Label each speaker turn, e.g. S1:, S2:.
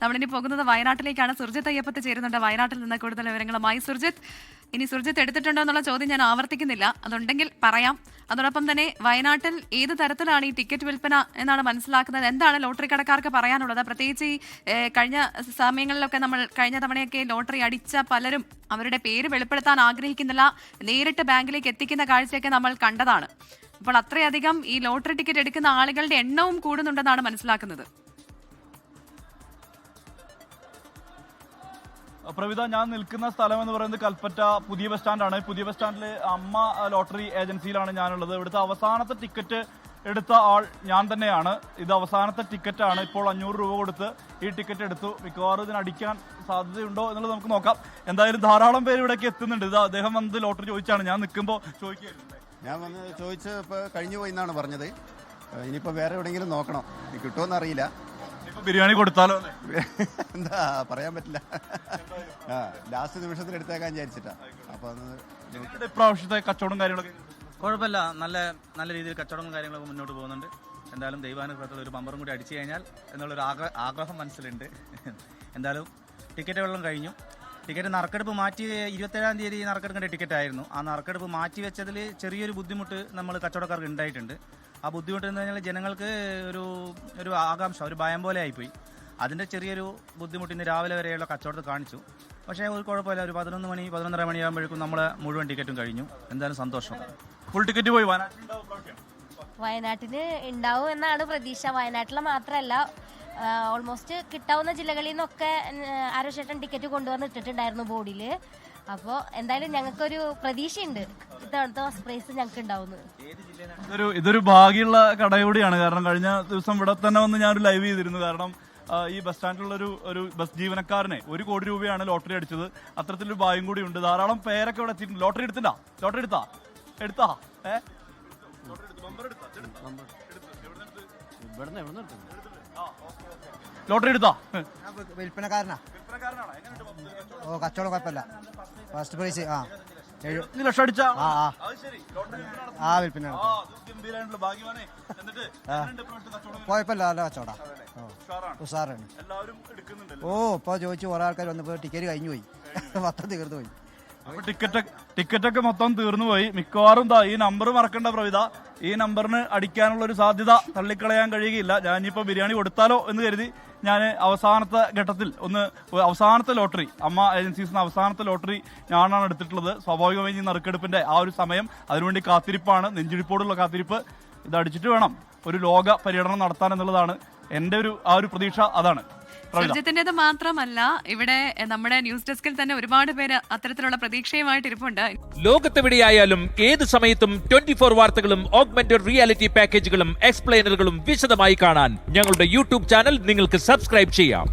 S1: നമ്മളിനി പോകുന്നത് വയനാട്ടിലേക്കാണ്. സുർജിത്ത് അയ്യപ്പത്ത് ചേരുന്നുണ്ട് വയനാട്ടിൽ നിന്ന് കൂടുതൽ വിവരങ്ങളുമായി. സുർജിത്ത് എടുത്തിട്ടുണ്ടോ എന്നുള്ള ചോദ്യം ഞാൻ ആവർത്തിക്കുന്നില്ല, അതുണ്ടെങ്കിൽ പറയാം. അതോടൊപ്പം തന്നെ വയനാട്ടിൽ ഏത് തരത്തിലാണ് ഈ ടിക്കറ്റ് വിൽപ്പന എന്നാണ് മനസ്സിലാക്കുന്നത്? എന്താണ് ലോട്ടറി കടക്കാർക്ക് പറയാനുള്ളത്? പ്രത്യേകിച്ച് ഈ കഴിഞ്ഞ സമയങ്ങളിലൊക്കെ നമ്മൾ കഴിഞ്ഞ തവണയൊക്കെ ലോട്ടറി അടിച്ച പലരും അവരുടെ പേര് വെളിപ്പെടുത്താൻ ആഗ്രഹിക്കുന്നില്ല, നേരിട്ട് ബാങ്കിലേക്ക് എത്തിക്കുന്ന കാഴ്ചയൊക്കെ നമ്മൾ കണ്ടതാണ്. അപ്പോൾ അത്രയധികം ഈ ലോട്ടറി ടിക്കറ്റ് എടുക്കുന്ന ആളുകളുടെ എണ്ണവും കൂടുന്നുണ്ടെന്നാണ് മനസ്സിലാക്കുന്നത്.
S2: പ്രവിത, ഞാൻ നിൽക്കുന്ന സ്ഥലം എന്ന് പറയുന്നത് കൽപ്പറ്റ പുതിയ ബസ് സ്റ്റാൻഡാണ്. പുതിയ ബസ് സ്റ്റാൻഡിൽ അമ്മ ലോട്ടറി ഏജൻസിയിലാണ് ഞാനുള്ളത്. ഇവിടുത്തെ അവസാനത്തെ ടിക്കറ്റ് എടുത്ത ആൾ ഞാൻ തന്നെയാണ്. ഇത് അവസാനത്തെ ടിക്കറ്റാണ്. ഇപ്പോൾ 500 രൂപ കൊടുത്ത് ഈ ടിക്കറ്റ് എടുത്തു. മിക്കവാറും ഇതിന് അടിക്കാൻ സാധ്യതയുണ്ടോ എന്നുള്ളത് നമുക്ക് നോക്കാം. എന്തായാലും ധാരാളം പേര് ഇവിടേക്ക് എത്തുന്നുണ്ട്. ഇത് അദ്ദേഹം വന്നത് ലോട്ടറി ചോദിച്ചാണ്. ഞാൻ നിൽക്കുമ്പോൾ ചോദിക്കുകയായിരുന്നു.
S3: ഞാൻ വന്ന് ചോദിച്ച് ഇപ്പോൾ കഴിഞ്ഞു പോയി എന്നാണ് പറഞ്ഞത്. ഇനിയിപ്പോൾ വേറെ എവിടെയെങ്കിലും നോക്കണം, കിട്ടുമെന്ന് അറിയില്ല.
S2: ബിരിയാണി കൊടുത്താലോ?
S3: എന്താ പറയാൻ പറ്റില്ല. ലാസ്റ്റ് നിമിഷത്തിൽ എടുത്തേക്കാൻ വിചാരിച്ചിട്ടാ. അപ്പൊ
S2: ഇപ്രാവശ്യത്തെ കച്ചവടം കാര്യങ്ങളൊക്കെ
S4: കുഴപ്പമില്ല, നല്ല രീതിയിൽ കച്ചവടവും കാര്യങ്ങളൊക്കെ മുന്നോട്ട് പോകുന്നുണ്ട്. എന്തായാലും ദൈവാനുഗ്രഹത്തിൽ ഒരു ബമ്പറും കൂടി അടിച്ചു കഴിഞ്ഞാൽ എന്നുള്ളൊരു ആഗ്രഹം മനസ്സിലുണ്ട്. എന്തായാലും ടിക്കറ്റുകളും കഴിഞ്ഞു. ടിക്കറ്റ് നറുക്കെടുപ്പ് മാറ്റി 27-ാം തീയതി നറുക്കെടുക്കേണ്ട ടിക്കറ്റ് ആയിരുന്നു. ആ നറുക്കെടുപ്പ് മാറ്റി വെച്ചതിൽ ചെറിയൊരു ബുദ്ധിമുട്ട് നമ്മൾ കച്ചവടക്കാർക്ക് ഉണ്ടായിട്ടുണ്ട്. ആ ബുദ്ധിമുട്ട് എന്ന് പറഞ്ഞാൽ ജനങ്ങൾക്ക് ഒരു ആകാംക്ഷ, ഒരു ഭയം പോലെ ആയിപ്പോയി. അതിൻ്റെ ചെറിയൊരു ബുദ്ധിമുട്ട് ഇന്ന് രാവിലെ വരെയുള്ള കച്ചവടത്തിൽ കാണിച്ചു. പക്ഷേ ഒരു കുഴപ്പമില്ല, ഒരു 11 മണി 11:30 മണിയാകുമ്പോഴേക്കും നമ്മളെ മുഴുവൻ ടിക്കറ്റും കഴിഞ്ഞു. എന്തായാലും സന്തോഷം.
S2: ഫുൾ ടിക്കറ്റ് പോയി.
S5: വയനാട്ടിൽ ഉണ്ടാവും എന്നാണ് പ്രതീക്ഷ. വയനാട്ടിലെ മാത്രമല്ല, ഓൾമോസ്റ്റ് കിട്ടാവുന്ന ജില്ലകളിൽ നിന്നൊക്കെ ആരോചേട്ടൻ ടിക്കറ്റ് കൊണ്ടുവന്ന് ഇട്ടിട്ടുണ്ടായിരുന്നു ബോർഡിൽ. അപ്പോൾ എന്തായാലും ഞങ്ങൾക്കൊരു പ്രതീക്ഷയുണ്ട് ഇത്തവണത്തെ പ്രൈസ് ഞങ്ങൾക്ക് ഉണ്ടാവുന്നത്.
S2: ഇതൊരു ഭാഗ്യമുള്ള കടയോടെയാണ്. കാരണം കഴിഞ്ഞ ദിവസം ഇവിടെ തന്നെ വന്ന് ഞാനൊരു ലൈവ് ചെയ്തിരുന്നു. കാരണം ഈ ബസ് സ്റ്റാൻഡിലുള്ള ഒരു ബസ് ജീവനക്കാരനെ 1 കോടി രൂപയാണ് ലോട്ടറി അടിച്ചത്. അത്തരത്തിലൊരു ഭാഗ്യം കൂടി ഉണ്ട്. ധാരാളം പേരൊക്കെ ഇവിടെ എത്തിയിട്ടുണ്ട്. ലോട്ടറി എടുത്താ ലോട്ടറി എടുത്താ?
S6: വിൽപ്പനക്കാരനാ. ഓ, കച്ചവടം കുഴപ്പമില്ല. ഫസ്റ്റ് പ്രൈസ്
S2: 7 ലക്ഷം അടിച്ചാ?
S6: വിൽപ്പന കുഴപ്പമില്ല, നല്ല കച്ചവടം, ഉഷാറാണ്. ഓ, ഇപ്പൊ ചോദിച്ചു കുറെ ആൾക്കാർ വന്നപ്പോ ടിക്കറ്റ് കഴിഞ്ഞു പോയി, മൊത്തം തീർന്നു പോയി.
S2: ടിക്കറ്റൊക്കെ മൊത്തം തീർന്നു പോയി. മിക്കവാറും ഈ നമ്പർ മറക്കണ്ട പ്രവിത. ഈ നമ്പറിന് അടിക്കാനുള്ള ഒരു സാധ്യത തള്ളിക്കളയാൻ കഴിയുകയില്ല. ഞാനിപ്പോ ബിരിയാണി കൊടുത്താലോ എന്ന് കരുതി ഞാൻ അവസാനത്തെ ഘട്ടത്തിൽ അവസാനത്തെ ലോട്ടറി, അമ്മ ഏജൻസീസിന് അവസാനത്തെ ലോട്ടറി ഞാനാണ് എടുത്തിട്ടുള്ളത്. സ്വാഭാവികമായി ഈ നറുക്കെടുപ്പിന്റെ ആ ഒരു സമയം അതിനുവേണ്ടി കാത്തിരിപ്പാണ്, നെഞ്ചിടിപ്പോടുള്ള കാത്തിരിപ്പ്. ഇത് അടിച്ചിട്ട് വേണം ഒരു ലോക പര്യടനം നടത്താൻ എന്നുള്ളതാണ് എന്റെ ഒരു പ്രതീക്ഷ. അതാണ്.
S1: സുർജിത്തിന്റേത് മാത്രമല്ല, ഇവിടെ നമ്മുടെ ന്യൂസ് ഡെസ്കിൽ തന്നെ ഒരുപാട് പേര് അത്തരത്തിലുള്ള പ്രതീക്ഷയുമായിട്ട് ഇരിപ്പുണ്ട്.
S7: ലോകത്തെവിടെയായാലും ഏത് സമയത്തും 24 വാർത്തകളും ഓഗ്മെന്റഡ് റിയാലിറ്റി പാക്കേജുകളും എക്സ്പ്ലെയിനറുകളും വിശദമായി കാണാൻ ഞങ്ങളുടെ യൂട്യൂബ് ചാനൽ നിങ്ങൾക്ക് സബ്സ്ക്രൈബ് ചെയ്യാം.